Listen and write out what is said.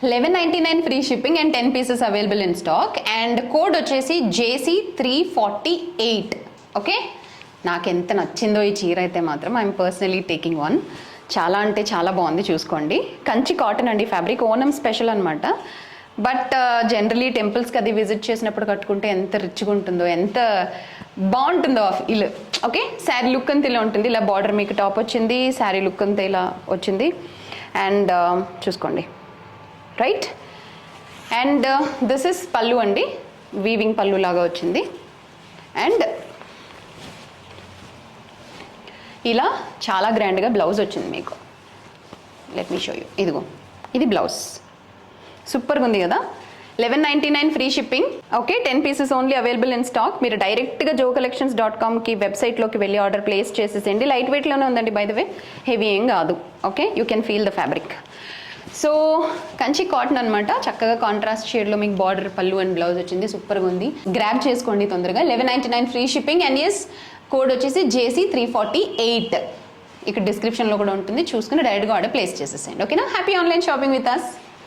1199 free shipping and 10 pieces available in stock and code వచ్చేసి JC348. Okay, నాకు ఎంత నచ్చిందో ఈ చీర అయితే మాత్రం ఐఎమ్ పర్సనలీ టేకింగ్ వన్. చాలా అంటే చాలా బాగుంది, చూసుకోండి. కంచి కాటన్ అండి ఫ్యాబ్రిక్, ఓనం స్పెషల్ అనమాట. బట్ జనరలీ టెంపుల్స్కి అది విజిట్ చేసినప్పుడు కట్టుకుంటే ఎంత రిచ్గా ఉంటుందో, ఎంత బాగుంటుందో ఆ ఫీల్. ఓకే, శారీ లుక్ అంతా ఇలా ఉంటుంది. ఇలా బార్డర్ మీకు టాప్ వచ్చింది, శారీ లుక్ అంతా ఇలా వచ్చింది. అండ్ చూసుకోండి, రైట్. అండ్ దిస్ ఇస్ పళ్ళు అండి, వీవింగ్ పళ్ళు లాగా వచ్చింది. అండ్ ఇలా చాలా గ్రాండ్గా బ్లౌజ్ వచ్చింది మీకు. Let me show you. ఇదిగో, ఇది బ్లౌజ్. సూపర్గా ఉంది కదా. 1199 free shipping. Okay, 10 pieces only available in stock. మీరు డైరెక్ట్గా jocollections.comకి వెబ్సైట్లోకి వెళ్ళి ఆర్డర్ ప్లేస్ చేసేసేయండి. లైట్ వెయిట్లోనే ఉందండి, బై ద వే, హెవీ ఏం కాదు. Okay, you can feel the fabric. So Kanchi cotton అనమాట, చక్కగా కాంట్రాస్ట్ షేడ్లో మీకు బార్డర్, పళ్ళు అండ్ బ్లౌజ్ వచ్చింది. సూపర్గా ఉంది, గ్రాబ్ చేసుకోండి తొందరగా. 1199 free shipping and S code వచ్చేసి JC348. ఇక్కడ డిస్క్రిప్షన్లో కూడా ఉంటుంది, చూసుకుని డైరెక్ట్గా ఆర్డర్ ప్లేస్ చేసేసేయండి. ఓకేనా, happy online shopping with us.